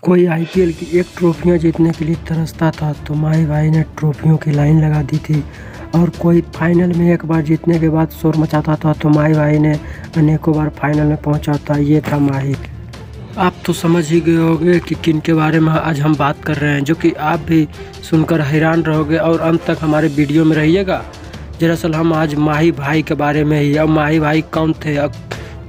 कोई आईपीएल की एक ट्रॉफियाँ जीतने के लिए तरसता था तो माही भाई ने ट्रॉफियों की लाइन लगा दी थी। और कोई फाइनल में एक बार जीतने के बाद शोर मचाता था तो माही भाई ने अनेकों बार फाइनल में पहुंचा था। ये था माही। आप तो समझ ही गए होंगे कि किन के बारे में आज हम बात कर रहे हैं, जो कि आप भी सुनकर हैरान रहोगे और अंत तक हमारे वीडियो में रहिएगा। दरअसल हम आज माही भाई के बारे में ही, अब माही भाई कौन थे और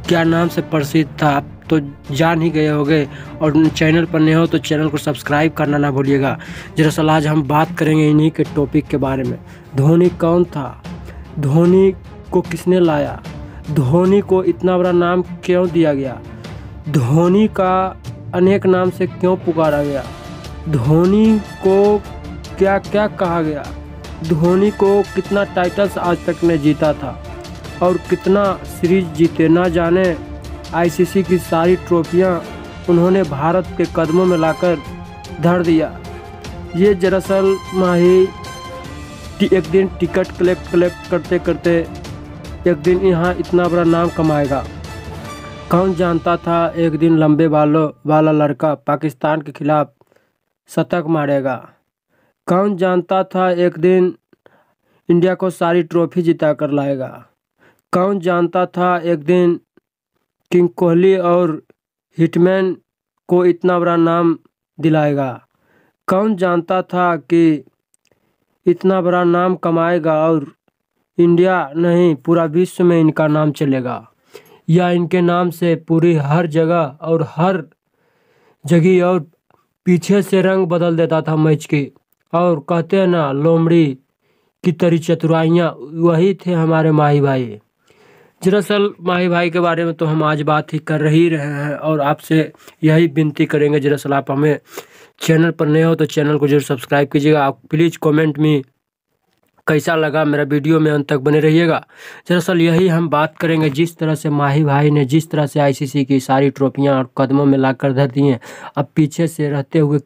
क्या नाम से प्रसिद्ध था आप तो जान ही गए होंगे। और चैनल पर नए हो तो चैनल को सब्सक्राइब करना ना भूलिएगा। दरअसल आज हम बात करेंगे इन्हीं के टॉपिक के बारे में। धोनी कौन था, धोनी को किसने लाया, धोनी को इतना बड़ा नाम क्यों दिया गया, धोनी का अनेक नाम से क्यों पुकारा गया, धोनी को क्या क्या कहा गया, धोनी को कितना टाइटल्स आज तक ने जीता था और कितना सीरीज जीते, ना जाने आईसीसी की सारी ट्रॉफियां उन्होंने भारत के कदमों में लाकर धर दिया। ये दरअसल माही एक दिन टिकट कलेक्ट करते करते एक दिन यहाँ इतना बड़ा नाम कमाएगा। कौन जानता था एक दिन लंबे बालों वाला लड़का पाकिस्तान के खिलाफ शतक मारेगा। कौन जानता था एक दिन इंडिया को सारी ट्रॉफी जिता कर लाएगा। कौन जानता था एक दिन किंग कोहली और हिटमैन को इतना बड़ा नाम दिलाएगा। कौन जानता था कि इतना बड़ा नाम कमाएगा और इंडिया नहीं पूरा विश्व में इनका नाम चलेगा, या इनके नाम से पूरी हर जगह और हर जगह और पीछे से रंग बदल देता था मैच की। और कहते हैं ना, लोमड़ी की तरह चतुराइयाँ, वही थे हमारे माही भाई। दरअसल माही भाई के बारे में तो हम आज बात ही कर ही रहे हैं और आपसे यही विनती करेंगे। दरअसल आप हमें चैनल पर नए हो तो चैनल को जरूर सब्सक्राइब कीजिएगा। आप प्लीज़ कमेंट में कैसा लगा मेरा वीडियो में अंत तक बने रहिएगा। दरअसल यही हम बात करेंगे, जिस तरह से माही भाई ने जिस तरह से आईसीसी की सारी ट्रॉफियां और कदमों में लाकर धर दी हैं, अब पीछे से रहते हुए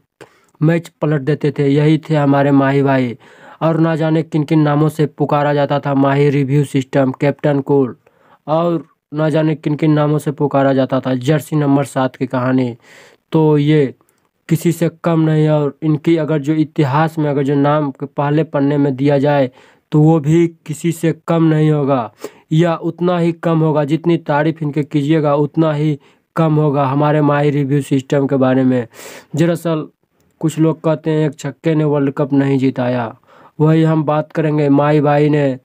मैच पलट देते थे, यही थे हमारे माही भाई। और ना जाने किन किन नामों से पुकारा जाता था, माही रिव्यू सिस्टम, कैप्टन कूल, और ना जाने किन किन नामों से पुकारा जाता था, जर्सी नंबर 7 की कहानी। तो ये किसी से कम नहीं, और इनकी अगर जो इतिहास में अगर जो नाम के पहले पन्ने में दिया जाए तो वो भी किसी से कम नहीं होगा, या उतना ही कम होगा। जितनी तारीफ इनके कीजिएगा उतना ही कम होगा हमारे माही रिव्यू सिस्टम के बारे में। दरअसल कुछ लोग कहते हैं एक छक्के ने वर्ल्ड कप नहीं जिताया, वही हम बात करेंगे। माही भाई ने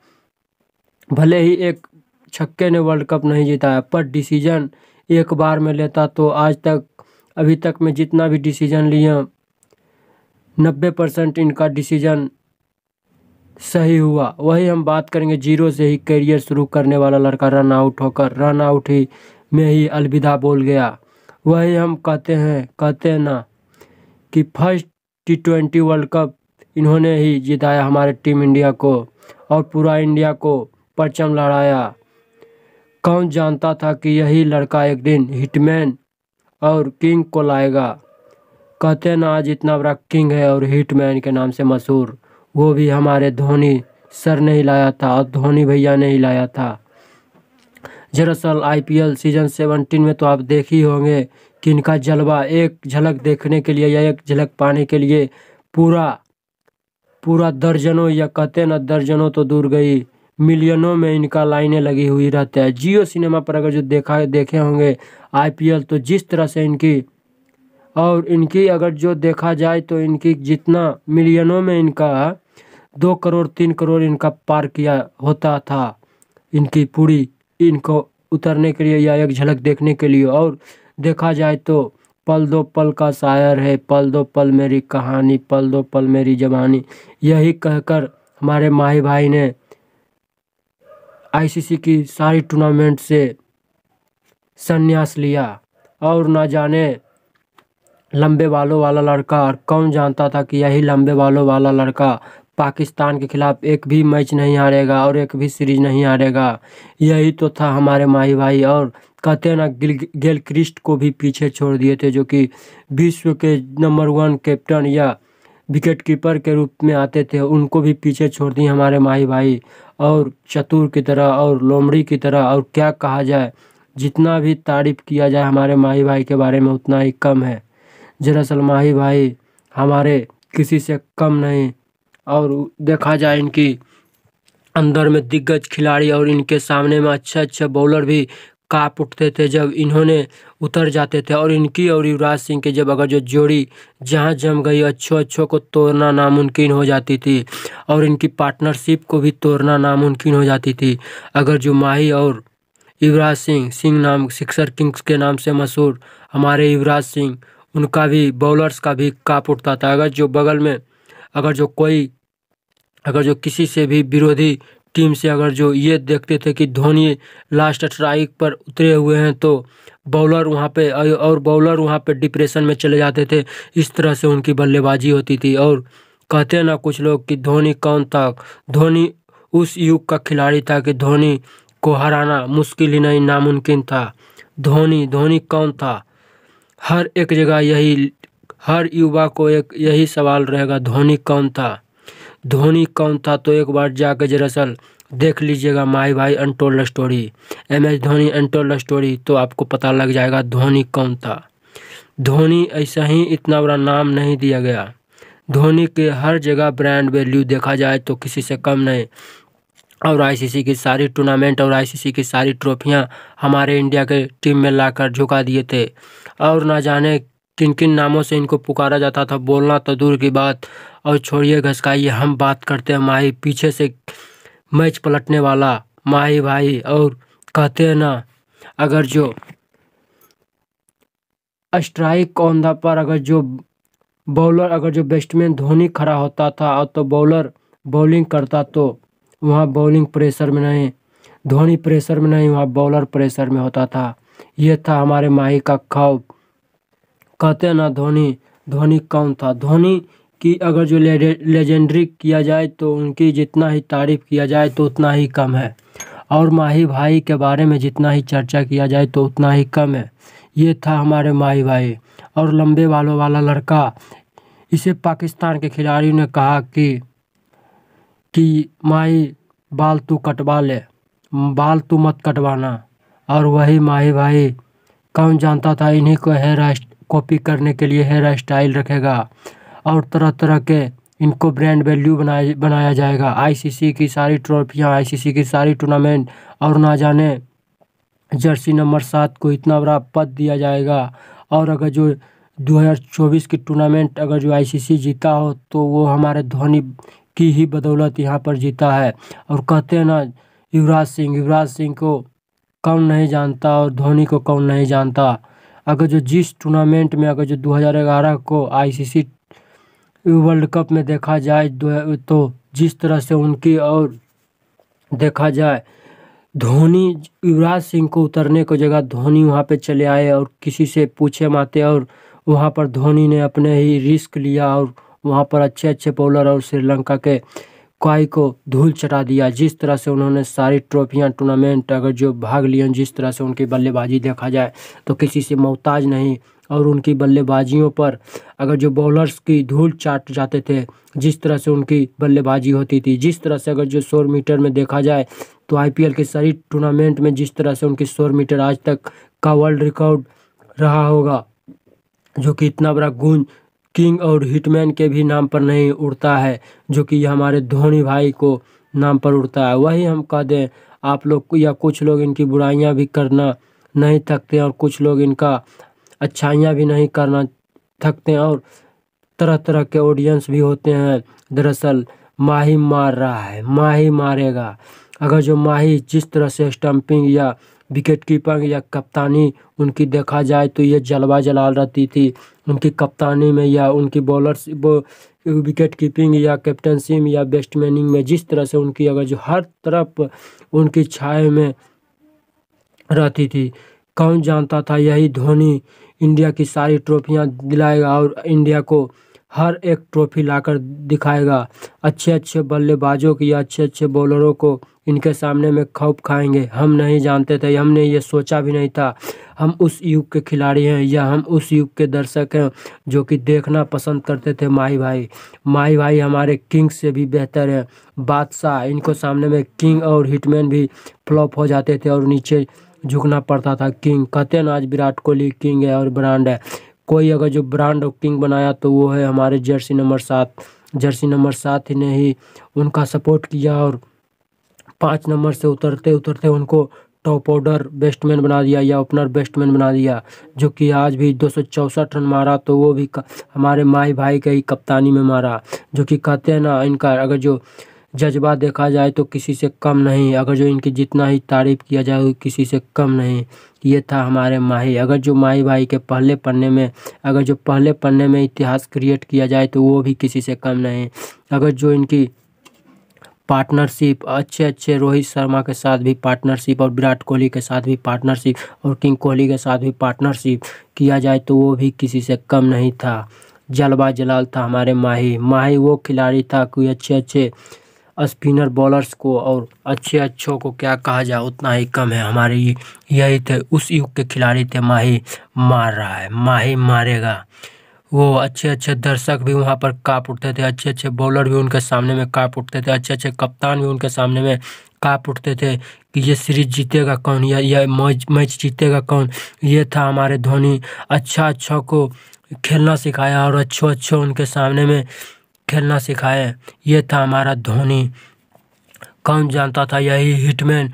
भले ही एक छक्के ने वर्ल्ड कप नहीं जिताया, पर डिसीजन एक बार में लेता तो आज तक अभी तक में जितना भी डिसीजन लिया 90% इनका डिसीजन सही हुआ। वही हम बात करेंगे, जीरो से ही करियर शुरू करने वाला लड़का रन आउट होकर रन आउट ही में ही अलविदा बोल गया। वही हम कहते हैं ना कि फर्स्ट T20 वर्ल्ड कप इन्होंने ही जिताया हमारे टीम इंडिया को और पूरा इंडिया को परचम लहराया। कौन जानता था कि यही लड़का एक दिन हिटमैन और किंग को लाएगा। कहते हैं ना, आज इतना बड़ा किंग है और हिटमैन के नाम से मशहूर, वो भी हमारे धोनी सर ने ही लाया था और धोनी भैया ने ही लाया था। दरअसल आईपीएल सीजन 17 में तो आप देख ही होंगे कि इनका जलवा एक झलक देखने के लिए या एक झलक पाने के लिए पूरा दर्जनों, या कहते हैं ना दर्जनों तो दूर गई, मिलियनों में इनका लाइनें लगी हुई रहती है। जियो सिनेमा पर अगर जो देखे होंगे आईपीएल, तो जिस तरह से इनकी अगर जो देखा जाए तो इनकी जितना मिलियनों में इनका 2 करोड़ 3 करोड़ इनका पार किया होता था इनकी पूरी इनको उतरने के लिए या एक झलक देखने के लिए। और देखा जाए तो पल दो पल का शायर है, पल दो पल मेरी कहानी, पल दो पल मेरी जवानी, यही कहकर हमारे माही भाई ने आईसीसी की सारी टूर्नामेंट से संन्यास लिया। और ना जाने लंबे बालों वाला लड़का, और कौन जानता था कि यही लंबे बालों वाला लड़का पाकिस्तान के खिलाफ एक भी मैच नहीं हारेगा और एक भी सीरीज नहीं हारेगा। यही तो था हमारे माही भाई। और कहते हैं ना, गिलक्रिस्ट को भी पीछे छोड़ दिए थे, जो कि विश्व के नंबर 1 कैप्टन या विकेट कीपर के रूप में आते थे, उनको भी पीछे छोड़ दिए हमारे माही भाई। और चतुर की तरह और लोमड़ी की तरह, और क्या कहा जाए, जितना भी तारीफ किया जाए हमारे माही भाई के बारे में उतना ही कम है। दरअसल माही भाई हमारे किसी से कम नहीं। और देखा जाए इनकी अंदर में दिग्गज खिलाड़ी और इनके सामने में अच्छे अच्छे बॉलर भी कांप उठते थे जब इन्होंने उतर जाते थे। और इनकी और युवराज सिंह की जब अगर जो जोड़ी जहां जम गई, अच्छों अच्छों को तोड़ना नामुमकिन हो जाती थी और इनकी पार्टनरशिप को भी तोड़ना नामुमकिन हो जाती थी। अगर जो माही और युवराज सिंह, सिंह नाम सिक्सर किंग्स के नाम से मशहूर हमारे युवराज सिंह, उनका भी बॉलर्स का भी कांप उठता था। अगर जो बगल में अगर जो कोई अगर जो किसी से भी विरोधी टीम से अगर जो ये देखते थे कि धोनी लास्ट स्ट्राइक पर उतरे हुए हैं तो बॉलर वहाँ पे और बॉलर वहाँ पे डिप्रेशन में चले जाते थे। इस तरह से उनकी बल्लेबाजी होती थी। और कहते हैं ना कुछ लोग कि धोनी कौन था। धोनी उस युग का खिलाड़ी था कि धोनी को हराना मुश्किल ही नहीं, नामुमकिन था। धोनी धोनी कौन था, हर एक जगह यही, हर युवा को एक यही सवाल रहेगा, धोनी कौन था। धोनी कौन था तो एक बार जाकर दरअसल देख लीजिएगा माही भाई untold story, MS Dhoni untold story, तो आपको पता लग जाएगा धोनी कौन था। धोनी ऐसा ही इतना बड़ा नाम नहीं दिया गया। धोनी के हर जगह ब्रांड वैल्यू देखा जाए तो किसी से कम नहीं। और ICC की सारी टूर्नामेंट और ICC की सारी ट्रॉफियां हमारे इंडिया के टीम में लाकर झुका दिए थे। और ना जाने किन किन नामों से इनको पुकारा जाता था, बोलना तो दूर की बात। और छोड़िए घसकाइए, हम बात करते हैं माही पीछे से मैच पलटने वाला माही भाई। और कहते हैं ना अगर जो स्ट्राइक ऑन द पर अगर जो बॉलर अगर जो बैट्समैन धोनी खड़ा होता था और तो बॉलर बॉलिंग करता तो वहाँ बॉलिंग प्रेशर में नहीं, धोनी प्रेशर में नहीं, वहाँ बॉलर प्रेशर में होता था। ये था हमारे माही का खौफ। कहते हैं ना धोनी धोनी कौन था। धोनी की अगर जो लेजेंडरी किया जाए तो उनकी जितना ही तारीफ किया जाए तो उतना ही कम है। और माही भाई के बारे में जितना ही चर्चा किया जाए तो उतना ही कम है। ये था हमारे माही भाई। और लंबे बालों वाला लड़का, इसे पाकिस्तान के खिलाड़ी ने कहा कि माही बाल तू कटवा ले, बाल तू मत कटवाना। और वही माही भाई, कौन जानता था इन्हीं को हेयर कॉपी करने के लिए हेयर स्टाइल रखेगा और तरह तरह के इनको ब्रांड वैल्यू बनाया जाएगा। ICC की सारी ट्रॉफियाँ, ICC की सारी टूर्नामेंट, और ना जाने जर्सी नंबर 7 को इतना बड़ा पद दिया जाएगा। और अगर जो 2024 की टूर्नामेंट अगर जो ICC जीता हो तो वो हमारे धोनी की ही बदौलत यहाँ पर जीता है। और कहते हैं ना युवराज सिंह को कौन नहीं जानता और धोनी को कौन नहीं जानता। अगर जो जिस टूर्नामेंट में अगर जो 2011 को ICC वर्ल्ड कप में देखा जाए तो जिस तरह से उनकी, और देखा जाए धोनी युवराज सिंह को उतरने को जगह धोनी वहाँ पे चले आए और किसी से पूछे माते, और वहाँ पर धोनी ने अपने ही रिस्क लिया और वहाँ पर अच्छे अच्छे बॉलर और श्रीलंका के कई को धूल चटा दिया। जिस तरह से उन्होंने सारी ट्रॉफियां टूर्नामेंट अगर जो भाग लिए, जिस तरह से उनकी बल्लेबाजी देखा जाए तो किसी से मोहताज नहीं। और उनकी बल्लेबाजियों पर अगर जो बॉलर्स की धूल चाट जाते थे, जिस तरह से उनकी बल्लेबाजी होती थी, जिस तरह से अगर जो 100 मीटर में देखा जाए तो IPL के सारी टूर्नामेंट में जिस तरह से उनकी 100 मीटर आज तक का वर्ल्ड रिकॉर्ड रहा होगा, जो कि इतना बड़ा गूंज किंग और हिटमैन के भी नाम पर नहीं उड़ता है, जो कि हमारे धोनी भाई को नाम पर उड़ता है। वही हम कह दें आप लोग या कुछ लोग इनकी बुराइयां भी करना नहीं थकते और कुछ लोग इनका अच्छाइयाँ भी नहीं करना थकते हैं। और तरह तरह के ऑडियंस भी होते हैं। दरअसल माही मार रहा है, माही मारेगा। अगर जो माही जिस तरह से स्टंपिंग या विकेट कीपिंग या कप्तानी उनकी देखा जाए तो ये जलवा जलाल रहती थी उनकी कप्तानी में, या उनकी बॉलर्स विकेट कीपिंग या कैप्टनसी में या बैट्समैनिंग में, जिस तरह से उनकी अगर जो हर तरफ उनकी छाया में रहती थी। कौन जानता था यही धोनी इंडिया की सारी ट्रॉफियां दिलाएगा और इंडिया को हर एक ट्रॉफी लाकर दिखाएगा। अच्छे अच्छे बल्लेबाजों की या अच्छे अच्छे बॉलरों को इनके सामने में खौफ खाएंगे। हम नहीं जानते थे, हमने ये सोचा भी नहीं था। हम उस युग के खिलाड़ी हैं या हम उस युग के दर्शक हैं जो कि देखना पसंद करते थे माही भाई। माही भाई हमारे किंग से भी बेहतर है, बादशाह। इनको सामने में किंग और हिटमैन भी फ्लॉप हो जाते थे और नीचे झुकना पड़ता था किंग। कहते हैं ना आज विराट कोहली किंग है और ब्रांड है। कोई अगर जो ब्रांड किंग बनाया तो वो है हमारे जर्सी नंबर 7। जर्सी नंबर 7 ने ही उनका सपोर्ट किया और 5 नंबर से उतरते उतरते उनको टॉप ऑर्डर बैट्समैन बना दिया या ओपनर बैट्समैन बना दिया, जो कि आज भी 264 रन मारा तो वो भी हमारे माही भाई के ही कप्तानी में मारा। जो कि कहते हैं ना, इनका अगर जो जज्बा देखा जाए तो किसी से कम नहीं, अगर जो इनकी जितना ही तारीफ किया जाए वो किसी से कम नहीं। ये था हमारे माही। अगर जो माही भाई के पहले पन्ने में इतिहास क्रिएट किया जाए तो वो भी किसी से कम नहीं। अगर जो इनकी पार्टनरशिप अच्छे रोहित शर्मा के साथ भी पार्टनरशिप और विराट कोहली के साथ भी पार्टनरशिप और किंग कोहली के साथ भी पार्टनरशिप किया जाए तो वो भी किसी से कम नहीं था। जलवा जलाल था हमारे माही। माही वो खिलाड़ी था कोई अच्छे स्पिनर बॉलर्स को और अच्छों को क्या कहा जाए उतना ही कम है। हमारे यही थे उस युग के खिलाड़ी थे। माही मार रहा है, माही मारेगा। वो अच्छे दर्शक भी वहाँ पर काँप उठते थे, अच्छे बॉलर भी उनके सामने में काँप उठते थे, अच्छे कप्तान भी उनके सामने में काँप उठते थे कि ये सीरीज जीतेगा कौन या यह मैच जीतेगा कौन। ये था हमारे धोनी। अच्छा को खेलना सिखाया और अच्छो उनके सामने में खेलना सिखाए। ये था हमारा धोनी। कौन जानता था यही हिटमैन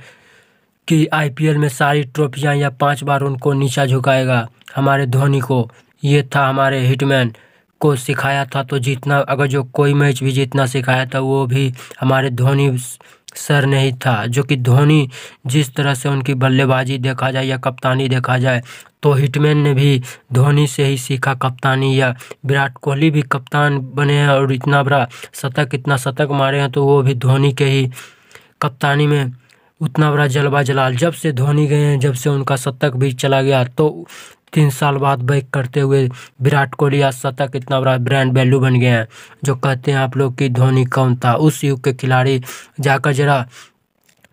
कि IPL में सारी ट्रॉफियां या 5 बार उनको नीचा झुकाएगा हमारे धोनी को। ये था हमारे हिटमैन को सिखाया था तो जीतना, अगर जो कोई मैच भी जीतना सिखाया था वो भी हमारे धोनी सर ने ही था। जो कि धोनी जिस तरह से उनकी बल्लेबाजी देखा जाए या कप्तानी देखा जाए तो हिटमैन ने भी धोनी से ही सीखा कप्तानी। या विराट कोहली भी कप्तान बने हैं और इतना शतक मारे हैं तो वो भी धोनी के ही कप्तानी में उतना बड़ा जलवा जलाल। जब से धोनी गए हैं, जब से उनका शतक भी चला गया तो 3 साल बाद बैक करते हुए विराट कोहली आज शतक इतना बड़ा ब्रांड वैल्यू बन गए हैं। जो कहते हैं आप लोग कि धोनी कौन था, उस युग के खिलाड़ी जाकर जरा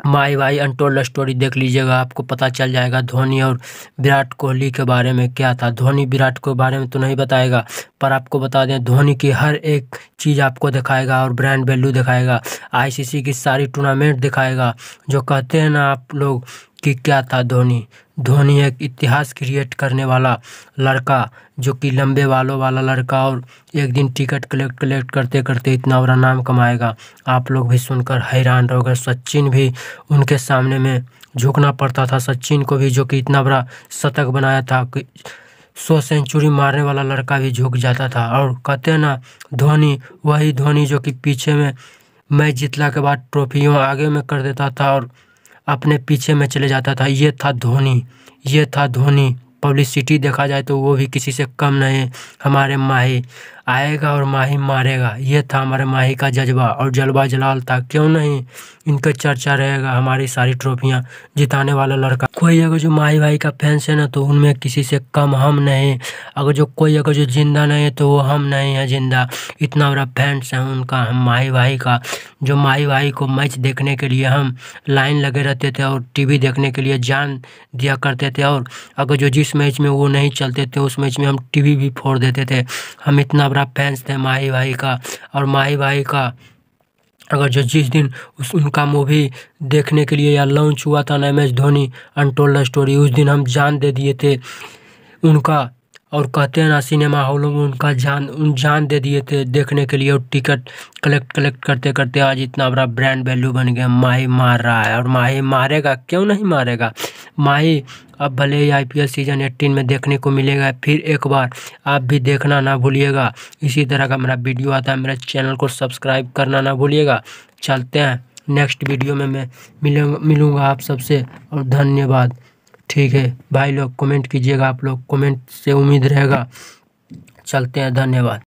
माही भाई अनटोल्ड स्टोरी देख लीजिएगा, आपको पता चल जाएगा धोनी और विराट कोहली के बारे में क्या था। धोनी विराट के बारे में तो नहीं बताएगा, पर आपको बता दें धोनी की हर एक चीज़ आपको दिखाएगा और ब्रांड वैल्यू दिखाएगा, ICC की सारी टूर्नामेंट दिखाएगा। जो कहते हैं ना आप लोग कि क्या था धोनी। धोनी एक इतिहास क्रिएट करने वाला लड़का, जो कि लंबे बालों वाला लड़का, और एक दिन टिकट कलेक्ट करते करते इतना बड़ा नाम कमाएगा। आप लोग भी सुनकर हैरान रहोगे। सचिन भी उनके सामने में झुकना पड़ता था, सचिन को भी, जो कि इतना बड़ा शतक बनाया था कि 100 सेंचुरी मारने वाला लड़का भी झुक जाता था। और कहते हैं ना धोनी वही धोनी जो कि पीछे में मैच जीतला के बाद ट्रॉफियों आगे में कर देता था और अपने पीछे में चले जाता था। ये था धोनी। पब्लिसिटी देखा जाए तो वो भी किसी से कम नहीं। हमारे माही आएगा और माही मारेगा। ये था हमारे माही का जज्बा और जलवा जलाल था। क्यों नहीं, इनका चर्चा रहेगा हमारी सारी ट्रॉफियां जिताने वाला लड़का। कोई अगर जो माही भाई का फैंस है ना तो उनमें किसी से कम हम नहीं। अगर जो जिंदा नहीं है तो वो हम नहीं है जिंदा। इतना बड़ा फैंस है उनका हम माही भाई का। जो माही भाई को मैच देखने के लिए हम लाइन लगे रहते थे और टीवी देखने के लिए जान दिया करते थे। और अगर जो जिस मैच में वो नहीं चलते थे उस मैच में हम टीवी भी फोड़ देते थे। हम इतना बड़ा फैंस थे माही भाई का। और माही भाई का अगर जो जिस दिन उनका मूवी देखने के लिए या लॉन्च हुआ था ना MS धोनी अनटोल्ड स्टोरी, उस दिन हम जान दे दिए थे उनका। और कहते हैं ना सिनेमा हॉलों में उनका जान दे दिए थे देखने के लिए। और टिकट कलेक्ट करते करते आज इतना बड़ा ब्रांड वैल्यू बन गया। माही मार रहा है और माही मारेगा, क्यों नहीं मारेगा। माही अब भले ही IPL सीजन 18 में देखने को मिलेगा, फिर एक बार आप भी देखना ना भूलिएगा। इसी तरह का मेरा वीडियो आता है, मेरे चैनल को सब्सक्राइब करना ना भूलिएगा। चलते हैं नेक्स्ट वीडियो में मैं मिलूँगा आप सबसे, और धन्यवाद। ठीक है भाई लोग, कमेंट कीजिएगा, आप लोग कमेंट से उम्मीद रहेगा। चलते हैं, धन्यवाद।